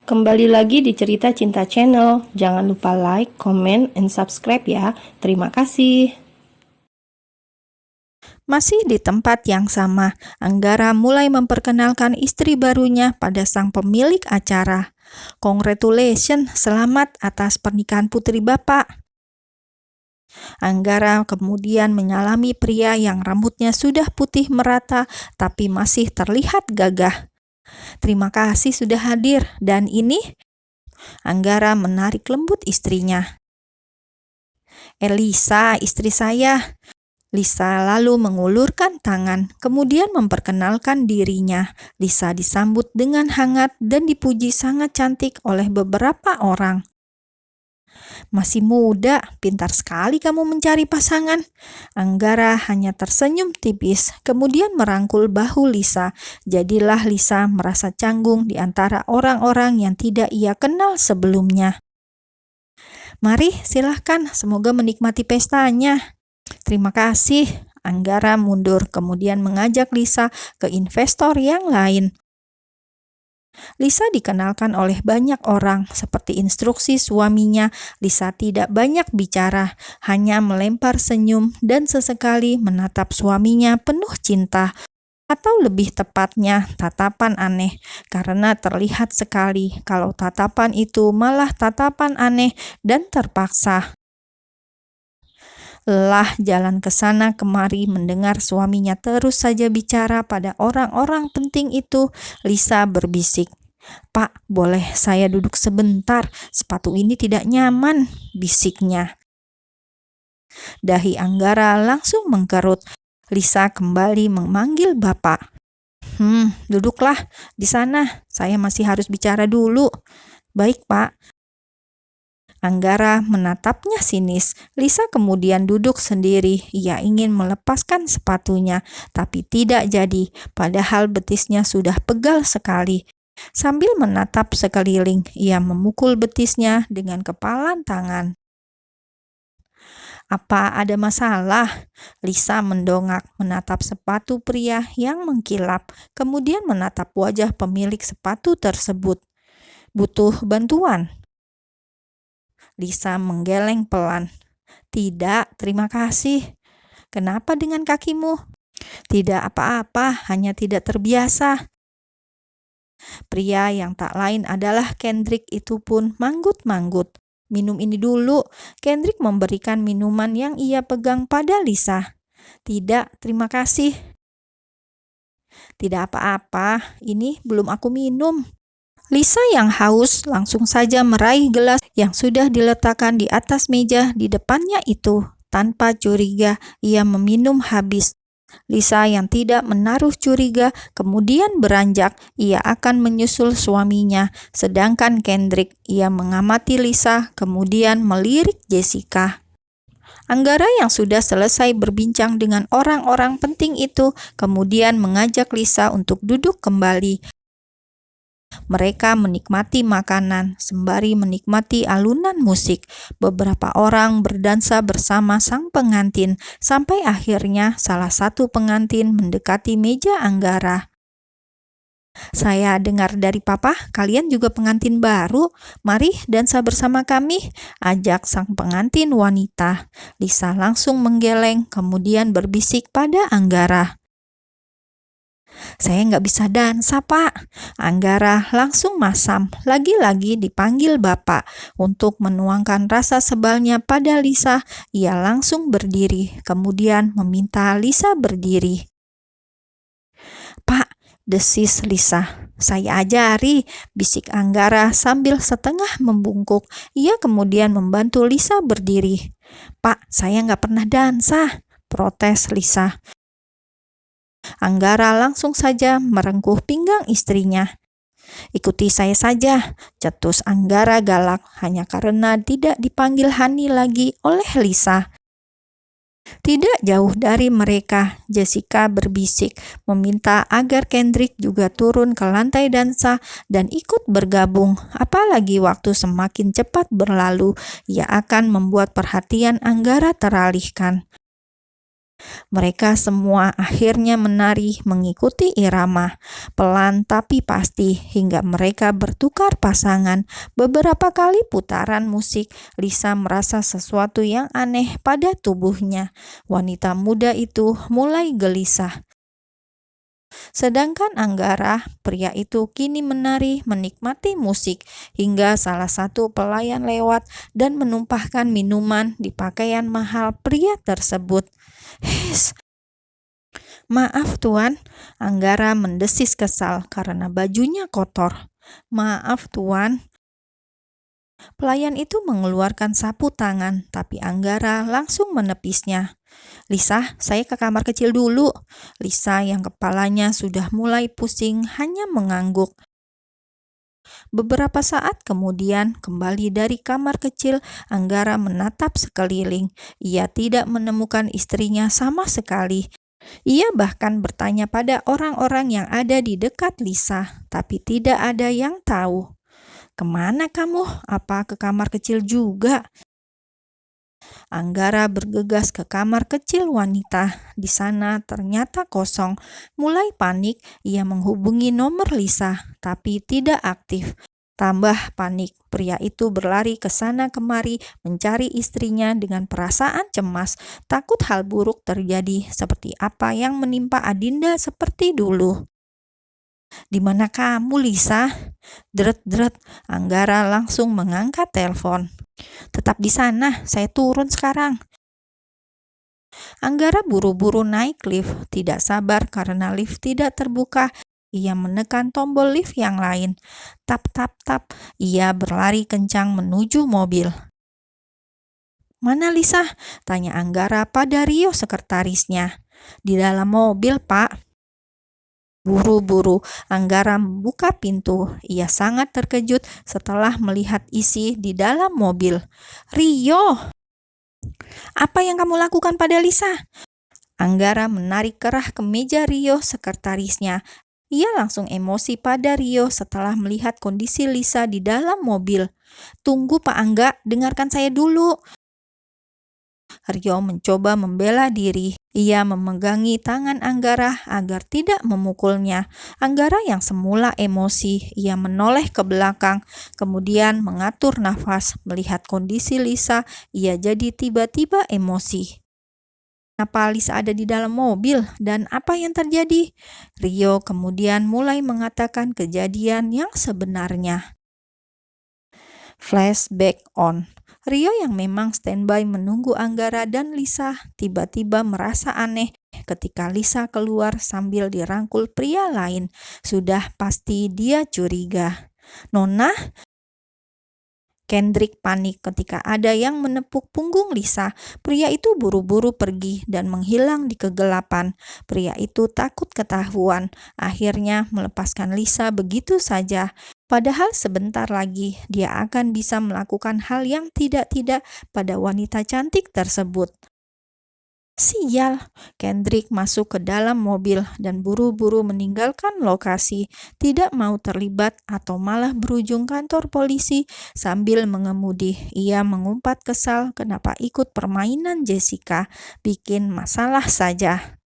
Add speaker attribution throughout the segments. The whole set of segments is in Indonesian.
Speaker 1: Kembali lagi di Cerita Cinta Channel. Jangan lupa like, comment, and subscribe ya. Terima kasih.
Speaker 2: Masih di tempat yang sama, Anggara mulai memperkenalkan istri barunya pada sang pemilik acara. Congratulations, selamat atas pernikahan putri Bapak. Anggara kemudian menyalami pria yang rambutnya sudah putih merata tapi masih terlihat gagah. Terima kasih sudah hadir, dan ini? Anggara menarik lembut istrinya. Elisa, istri saya. Lisa lalu mengulurkan tangan, kemudian memperkenalkan dirinya. Lisa disambut dengan hangat dan dipuji sangat cantik oleh beberapa orang. Masih muda, pintar sekali kamu mencari pasangan. Anggara hanya tersenyum tipis, kemudian merangkul bahu Lisa. Jadilah Lisa merasa canggung di antara orang-orang yang tidak ia kenal sebelumnya. Mari, silahkan, semoga menikmati pestanya. Terima kasih. Anggara mundur, kemudian mengajak Lisa ke investor yang lain. Lisa dikenalkan oleh banyak orang. Seperti instruksi suaminya, Lisa tidak banyak bicara, hanya melempar senyum dan sesekali menatap suaminya penuh cinta. Atau lebih tepatnya, tatapan aneh, karena terlihat sekali kalau tatapan itu malah tatapan aneh dan terpaksa. Lelah jalan ke sana kemari mendengar suaminya terus saja bicara pada orang-orang penting itu, Lisa berbisik. "Pak, boleh saya duduk sebentar? Sepatu ini tidak nyaman," bisiknya. Dahi Anggara langsung mengkerut. Lisa kembali memanggil bapak. Duduklah di sana. Saya masih harus bicara dulu." "Baik, Pak." Anggara menatapnya sinis. Lisa kemudian duduk sendiri. Ia ingin melepaskan sepatunya, tapi tidak jadi, padahal betisnya sudah pegal sekali. Sambil menatap sekeliling, ia memukul betisnya dengan kepalan tangan. "Apa ada masalah?" Lisa mendongak, menatap sepatu pria yang mengkilap, kemudian menatap wajah pemilik sepatu tersebut. "Butuh bantuan?" Lisa menggeleng pelan. "Tidak, terima kasih." "Kenapa dengan kakimu?" "Tidak apa-apa, hanya tidak terbiasa." Pria yang tak lain adalah Kendrick itu pun manggut-manggut. "Minum ini dulu." Kendrick memberikan minuman yang ia pegang pada Lisa. "Tidak, terima kasih." "Tidak apa-apa, ini belum aku minum." Lisa yang haus langsung saja meraih gelas yang sudah diletakkan di atas meja di depannya itu. Tanpa curiga, ia meminum habis. Lisa yang tidak menaruh curiga kemudian beranjak, ia akan menyusul suaminya. Sedangkan Kendrick, ia mengamati Lisa, kemudian melirik Jessica. Anggara yang sudah selesai berbincang dengan orang-orang penting itu, kemudian mengajak Lisa untuk duduk kembali. Mereka menikmati makanan sembari menikmati alunan musik. Beberapa orang berdansa bersama sang pengantin, sampai akhirnya salah satu pengantin mendekati meja Anggara. "Saya dengar dari papa, kalian juga pengantin baru. Mari dansa bersama kami," ajak sang pengantin wanita. Lisa langsung menggeleng, kemudian berbisik pada Anggara. "Saya nggak bisa dansa, Pak." Anggara langsung masam, lagi-lagi dipanggil bapak. Untuk menuangkan rasa sebalnya pada Lisa, ia langsung berdiri, kemudian meminta Lisa berdiri. "Pak," desis Lisa. "Saya ajari," bisik Anggara sambil setengah membungkuk. Ia kemudian membantu Lisa berdiri. "Pak, saya nggak pernah dansa," protes Lisa. Anggara langsung saja merengkuh pinggang istrinya. "Ikuti saya saja," cetus Anggara galak, hanya karena tidak dipanggil Hani lagi oleh Lisa. Tidak jauh dari mereka, Jessica berbisik, meminta agar Kendrick juga turun ke lantai dansa dan ikut bergabung. Apalagi waktu semakin cepat berlalu, ia akan membuat perhatian Anggara teralihkan. Mereka semua akhirnya menari mengikuti irama, pelan tapi pasti hingga mereka bertukar pasangan. Beberapa kali putaran musik, Lisa merasa sesuatu yang aneh pada tubuhnya. Wanita muda itu mulai gelisah. Sedangkan Anggara, pria itu kini menari menikmati musik hingga salah satu pelayan lewat dan menumpahkan minuman di pakaian mahal pria tersebut. "Hes, maaf tuan," Anggara mendesis kesal karena bajunya kotor. "Maaf tuan." Pelayan itu mengeluarkan sapu tangan, tapi Anggara langsung menepisnya. "Lisa, saya ke kamar kecil dulu." Lisa yang kepalanya sudah mulai pusing hanya mengangguk. Beberapa saat kemudian, kembali dari kamar kecil, Anggara menatap sekeliling. Ia tidak menemukan istrinya sama sekali. Ia bahkan bertanya pada orang-orang yang ada di dekat Lisa, tapi tidak ada yang tahu. "Kemana kamu? Apa ke kamar kecil juga?" Anggara bergegas ke kamar kecil wanita. Di sana ternyata kosong. Mulai panik, ia menghubungi nomor Lisa, tapi tidak aktif. Tambah panik, pria itu berlari ke sana kemari mencari istrinya dengan perasaan cemas, takut hal buruk terjadi seperti apa yang menimpa Adinda seperti dulu. "Di mana kamu, Lisa?" Deret-deret, Anggara langsung mengangkat telepon. "Tetap di sana, saya turun sekarang." Anggara buru-buru naik lift, tidak sabar karena lift tidak terbuka. Ia menekan tombol lift yang lain. Tap, tap, tap. Ia berlari kencang menuju mobil. "Mana Lisa?" tanya Anggara pada Rio sekretarisnya. "Di dalam mobil, Pak." Buru-buru, Anggara membuka pintu. Ia sangat terkejut setelah melihat isi di dalam mobil. "Rio, apa yang kamu lakukan pada Lisa?" Anggara menarik kerah ke meja Rio sekretarisnya. Ia langsung emosi pada Rio setelah melihat kondisi Lisa di dalam mobil. "Tunggu Pak Angga, dengarkan saya dulu." Rio mencoba membela diri. Ia memegangi tangan Anggara agar tidak memukulnya. Anggara yang semula emosi, ia menoleh ke belakang, kemudian mengatur nafas. Melihat kondisi Lisa, ia jadi tiba-tiba emosi. "Kenapa Lisa ada di dalam mobil dan apa yang terjadi?" Rio kemudian mulai mengatakan kejadian yang sebenarnya. Flashback on. Rio yang memang standby menunggu Anggara dan Lisa tiba-tiba merasa aneh ketika Lisa keluar sambil dirangkul pria lain. Sudah pasti dia curiga. "Nona?" Kendrick panik ketika ada yang menepuk punggung Lisa. Pria itu buru-buru pergi dan menghilang di kegelapan. Pria itu takut ketahuan, akhirnya melepaskan Lisa begitu saja. Padahal sebentar lagi dia akan bisa melakukan hal yang tidak-tidak pada wanita cantik tersebut. "Sial!" Kendrick masuk ke dalam mobil dan buru-buru meninggalkan lokasi, tidak mau terlibat atau malah berujung kantor polisi. Sambil mengemudi, ia mengumpat kesal kenapa ikut permainan Jessica, bikin masalah saja.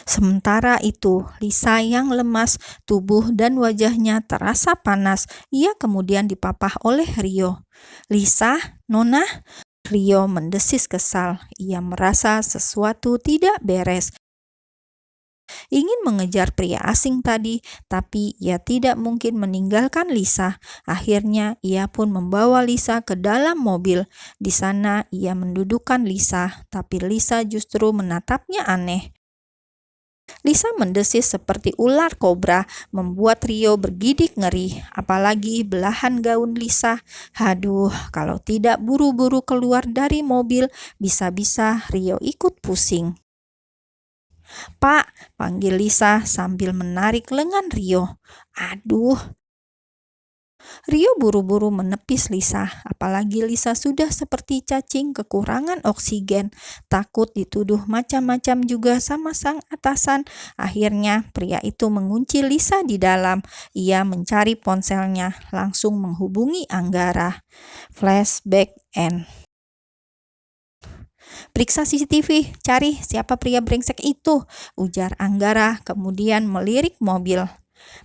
Speaker 2: Sementara itu, Lisa yang lemas, tubuh dan wajahnya terasa panas. Ia kemudian dipapah oleh Rio. "Lisa, Nona?" Rio mendesis kesal. Ia merasa sesuatu tidak beres. Ingin mengejar pria asing tadi, tapi ia tidak mungkin meninggalkan Lisa. Akhirnya, ia pun membawa Lisa ke dalam mobil. Di sana, ia mendudukkan Lisa, tapi Lisa justru menatapnya aneh. Lisa mendesis seperti ular kobra, membuat Rio bergidik ngeri. Apalagi belahan gaun Lisa. Haduh, kalau tidak buru-buru keluar dari mobil, bisa-bisa Rio ikut pusing. "Pak," panggil Lisa sambil menarik lengan Rio. "Aduh." Rio buru-buru menepis Lisa, apalagi Lisa sudah seperti cacing kekurangan oksigen, takut dituduh macam-macam juga sama sang atasan. Akhirnya pria itu mengunci Lisa di dalam. Ia mencari ponselnya, langsung menghubungi Anggara. Flashback end. "Periksa CCTV, cari siapa pria brengsek itu," ujar Anggara kemudian melirik mobil.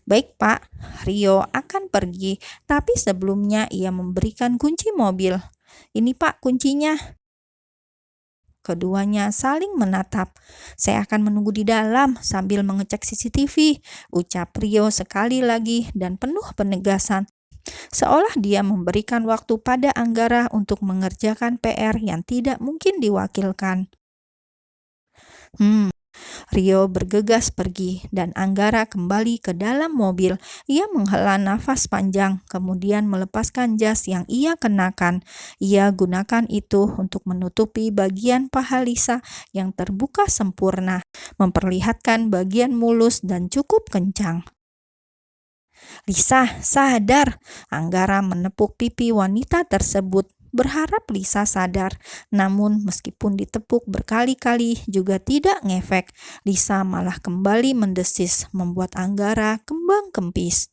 Speaker 2: "Baik, Pak." Rio akan pergi, tapi sebelumnya ia memberikan kunci mobil. "Ini, Pak, kuncinya." Keduanya saling menatap. "Saya akan menunggu di dalam sambil mengecek CCTV," ucap Rio sekali lagi dan penuh penegasan, seolah dia memberikan waktu pada Anggara untuk mengerjakan PR yang tidak mungkin diwakilkan. Rio bergegas pergi dan Anggara kembali ke dalam mobil. Ia menghela nafas panjang, kemudian melepaskan jas yang ia kenakan. Ia gunakan itu untuk menutupi bagian paha Lisa yang terbuka sempurna, memperlihatkan bagian mulus dan cukup kencang. "Lisa, sadar!" Anggara menepuk pipi wanita tersebut, berharap Lisa sadar. Namun meskipun ditepuk berkali-kali juga tidak ngefek. Lisa malah kembali mendesis, membuat Anggara kembang kempis.